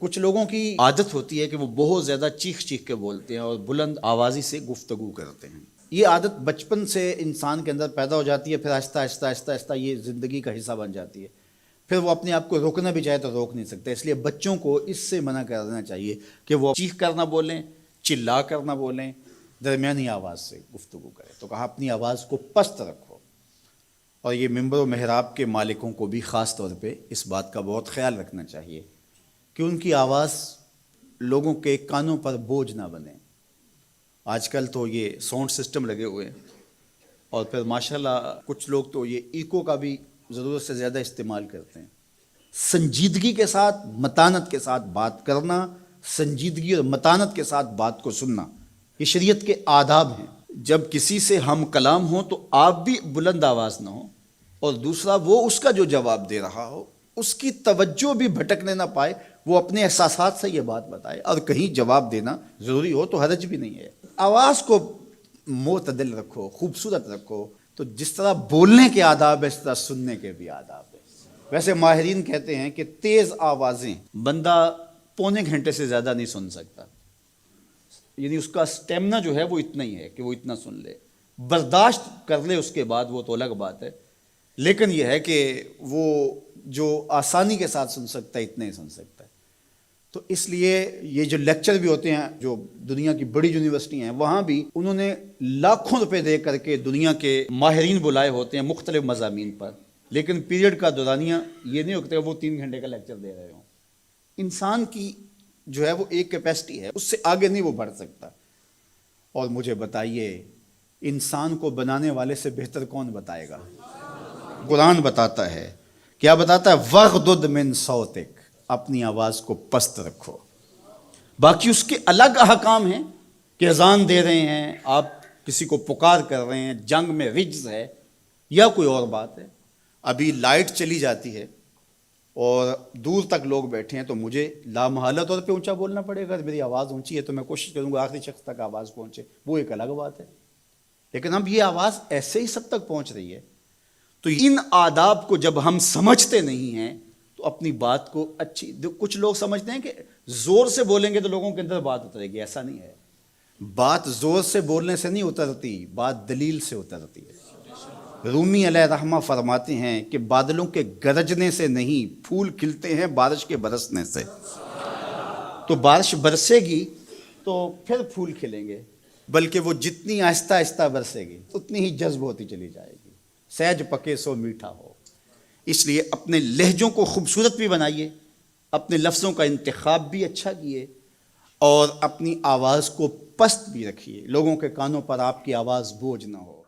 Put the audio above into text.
کچھ لوگوں کی عادت ہوتی ہے کہ وہ بہت زیادہ چیخ چیخ کے بولتے ہیں اور بلند آوازی سے گفتگو کرتے ہیں. یہ عادت بچپن سے انسان کے اندر پیدا ہو جاتی ہے، پھر آہستہ آہستہ آہستہ آہستہ یہ زندگی کا حصہ بن جاتی ہے. پھر وہ اپنے آپ کو روکنا بھی چاہے تو روک نہیں سکتے. اس لیے بچوں کو اس سے منع کر دینا چاہیے کہ وہ چیخ کر نہ بولیں، چلا کر نہ بولیں، درمیانی آواز سے گفتگو کریں. تو کہا اپنی آواز کو پست رکھو. اور یہ ممبر و محراب کے مالکوں کو بھی خاص طور پہ اس بات کا بہت خیال رکھنا چاہیے کہ ان کی آواز لوگوں کے کانوں پر بوجھ نہ بنے. آج کل تو یہ ساؤنڈ سسٹم لگے ہوئے ہیں، اور پھر ماشاءاللہ کچھ لوگ تو یہ ایکو کا بھی ضرورت سے زیادہ استعمال کرتے ہیں. سنجیدگی کے ساتھ، متانت کے ساتھ بات کرنا، سنجیدگی اور متانت کے ساتھ بات کو سننا، یہ شریعت کے آداب ہیں. جب کسی سے ہم کلام ہوں تو آپ بھی بلند آواز نہ ہو، اور دوسرا وہ اس کا جو جواب دے رہا ہو اس کی توجہ بھی بھٹکنے نہ پائے، وہ اپنے احساسات سے یہ بات بتائے. اور کہیں جواب دینا ضروری ہو تو حرج بھی نہیں ہے. آواز کو معتدل رکھو، خوبصورت رکھو. تو جس طرح بولنے کے آداب ہے اس طرح سننے کے بھی آداب ہے. ویسے ماہرین کہتے ہیں کہ تیز آوازیں بندہ پونے گھنٹے سے زیادہ نہیں سن سکتا، یعنی اس کا سٹیمنا جو ہے وہ اتنا ہی ہے کہ وہ اتنا سن لے. برداشت کر لے اس کے بعد وہ تو الگ بات ہے، لیکن یہ ہے کہ وہ جو آسانی کے ساتھ سن سکتا ہے اتنا ہی سن سکتا ہے. تو اس لیے یہ جو لیکچر بھی ہوتے ہیں جو دنیا کی بڑی یونیورسٹی ہیں وہاں بھی انہوں نے لاکھوں روپے دے کر کے دنیا کے ماہرین بلائے ہوتے ہیں مختلف مضامین پر، لیکن پیریڈ کا دورانیہ یہ نہیں ہوتا کہ وہ 3 گھنٹے کا لیکچر دے رہے ہوں. انسان کی جو ہے وہ ایک کیپیسٹی ہے، اس سے آگے نہیں وہ بڑھ سکتا. اور مجھے بتائیے انسان کو بنانے والے سے بہتر کون بتائے گا؟ قرآن بتاتا ہے. کیا بتاتا ہے؟ وَغْضُضْ مِنْ صَوْتِكَ، اپنی آواز کو پست رکھو. باقی اس کے الگ احکام ہیں کہ اذان دے رہے ہیں، آپ کسی کو پکار کر رہے ہیں، جنگ میں رجز ہے یا کوئی اور بات ہے. ابھی لائٹ چلی جاتی ہے اور دور تک لوگ بیٹھے ہیں تو مجھے لامحالہ طور پہ اونچا بولنا پڑے گا. میری آواز اونچی ہے تو میں کوشش کروں گا آخری شخص تک آواز پہنچے، وہ ایک الگ بات ہے. لیکن اب یہ آواز ایسے ہی سب تک پہنچ رہی ہے. تو ان آداب کو جب ہم سمجھتے نہیں ہیں تو اپنی بات کو کچھ لوگ سمجھتے ہیں کہ زور سے بولیں گے تو لوگوں کے اندر بات اترے گی. ایسا نہیں ہے. بات زور سے بولنے سے نہیں اترتی، بات دلیل سے اترتی ہے. رومی علیہ رحمہ فرماتے ہیں کہ بادلوں کے گرجنے سے نہیں، پھول کھلتے ہیں بارش کے برسنے سے. تو بارش برسے گی تو پھر پھول کھلیں گے، بلکہ وہ جتنی آہستہ آہستہ برسے گی اتنی ہی جذب ہوتی چلی جائے گی. سہج پکے سو میٹھا ہو. اس لیے اپنے لہجوں کو خوبصورت بھی بنائیے، اپنے لفظوں کا انتخاب بھی اچھا کیے، اور اپنی آواز کو پست بھی رکھیے. لوگوں کے کانوں پر آپ کی آواز بوجھ نہ ہو.